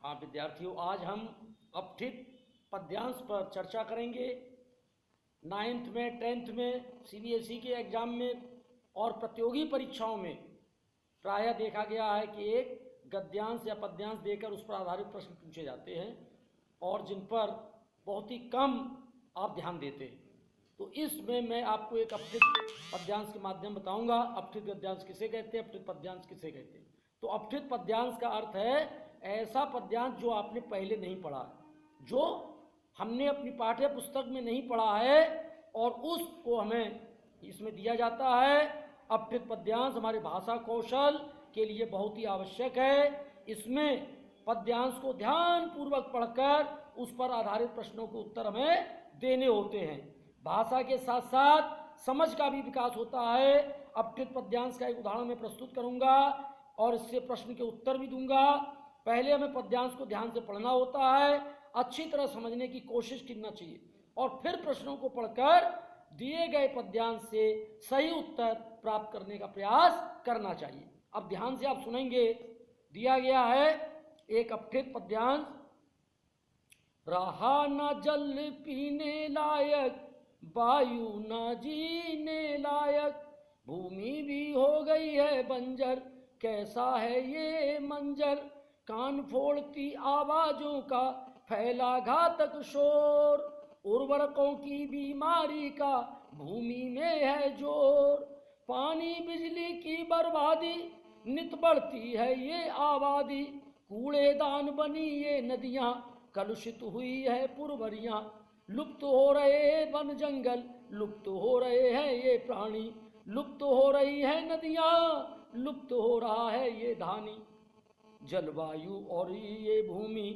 हाँ विद्यार्थियों, आज हम अपठित पद्यांश पर चर्चा करेंगे। 9th में 10th में CBSE के एग्ज़ाम में और प्रतियोगी परीक्षाओं में प्रायः देखा गया है कि एक गद्यांश या पद्यांश देकर उस पर आधारित प्रश्न पूछे जाते हैं और जिन पर बहुत ही कम आप ध्यान देते हैं। तो इसमें मैं आपको एक अपठित पद्यांश के माध्यम बताऊंगा। अपठित गद्यांश किसे कहते हैं, अपठित पद्यांश किसे कहते हैं। तो अपठित पद्यांश का अर्थ है ऐसा पद्यांश जो आपने पहले नहीं पढ़ा, जो हमने अपनी पाठ्य पुस्तक में नहीं पढ़ा है और उसको हमें इसमें दिया जाता है। अपठित पद्यांश हमारे भाषा कौशल के लिए बहुत ही आवश्यक है। इसमें पद्यांश को ध्यानपूर्वक पढ़कर उस पर आधारित प्रश्नों के उत्तर हमें देने होते हैं। भाषा के साथ साथ समझ का भी विकास होता है। अपठित पद्यांश का एक उदाहरण मैं प्रस्तुत करूंगा और इससे प्रश्न के उत्तर भी दूंगा। पहले हमें पद्यांश को ध्यान से पढ़ना होता है, अच्छी तरह समझने की कोशिश करना चाहिए और फिर प्रश्नों को पढ़कर दिए गए पद्यांश से सही उत्तर प्राप्त करने का प्रयास करना चाहिए। अब ध्यान से आप सुनेंगे। दिया गया है एक अपठित पद्यांश। रहा न जल पीने लायक, वायु न जीने लायक, भूमि भी हो गई है बंजर, कैसा है ये मंजर, कान फोड़ती आवाजों का फैला घातक शोर, उर्वरकों की बीमारी का भूमि में है जोर, पानी बिजली की बर्बादी, नित बढ़ती है ये आबादी, कूड़ेदान बनी ये नदियाँ, कलुषित हुई है पुरवरियाँ, लुप्त हो रहे वन जंगल, लुप्त हो रहे हैं ये प्राणी, लुप्त हो रही है नदियाँ, लुप्त हो रहा है ये धानी, जलवायु और ये भूमि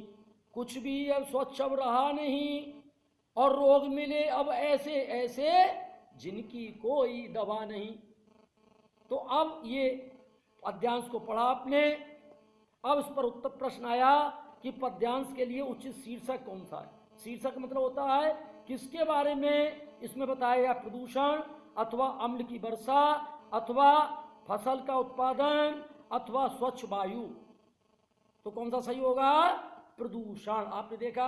कुछ भी अब स्वच्छ अब रहा नहीं, और रोग मिले अब ऐसे ऐसे जिनकी कोई दवा नहीं। तो अब ये पद्यांश को पढ़ा आपने। अब इस पर उत्तर प्रश्न आया कि पद्यांश के लिए उचित शीर्षक कौन सा है। शीर्षक मतलब होता है किसके बारे में इसमें बताया गया, प्रदूषण अथवा अम्ल की वर्षा अथवा फसल का उत्पादन अथवा स्वच्छ वायु। तो कौन सा सही होगा, प्रदूषण। आपने देखा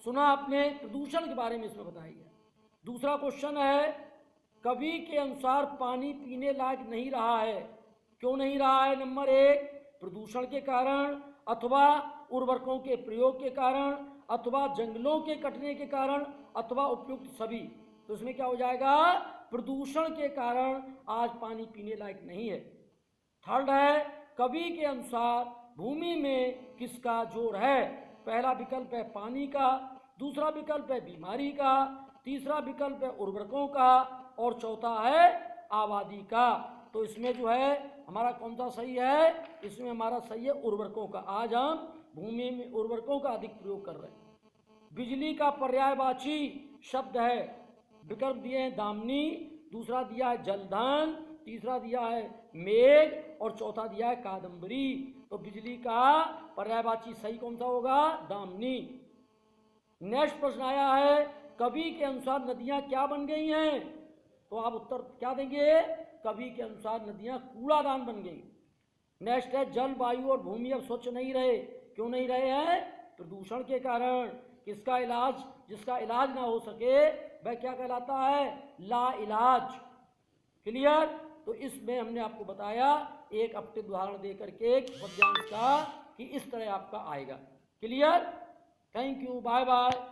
सुना आपने, प्रदूषण के बारे में इसमें बताया गया। दूसरा क्वेश्चन है, कवि के अनुसार पानी पीने लायक नहीं रहा है, क्यों नहीं रहा है। नंबर 1, प्रदूषण के कारण अथवा उर्वरकों के प्रयोग के कारण अथवा जंगलों के कटने के कारण अथवा उपयुक्त सभी। तो इसमें क्या हो जाएगा, प्रदूषण के कारण आज पानी पीने लायक नहीं है। थर्ड है, कवि के अनुसार भूमि में किसका जोर है। पहला विकल्प है पानी का, दूसरा विकल्प है बीमारी का, तीसरा विकल्प है उर्वरकों का और चौथा है आबादी का। तो इसमें जो है हमारा कौन सा सही है, इसमें हमारा सही है उर्वरकों का। आज हम भूमि में उर्वरकों का अधिक प्रयोग कर रहे हैं। बिजली का पर्यायवाची शब्द है, विकल्प दिए हैं दामिनी, दूसरा दिया है जलधन, तीसरा दिया है मेघ और चौथा दिया है कादम्बरी। तो बिजली का पर्यायवाची सही कौन सा होगा, दामिनी। नेक्स्ट प्रश्न आया है, कवि के अनुसार नदियां क्या बन गई हैं। तो आप उत्तर क्या देंगे, कवि के अनुसार नदियां कूड़ादान बन गई। नेक्स्ट है, जल वायु और भूमि अब स्वच्छ नहीं रहे, क्यों नहीं रहे हैं, प्रदूषण के कारण। किसका इलाज, जिसका इलाज ना हो सके वह क्या कहलाता है, ला इलाज। क्लियर। तो इसमें हमने आपको बताया एक अपठित उदाहरण देकर के एक पद्यांश का कि इस तरह आपका आएगा। Clear. Thank you, bye bye.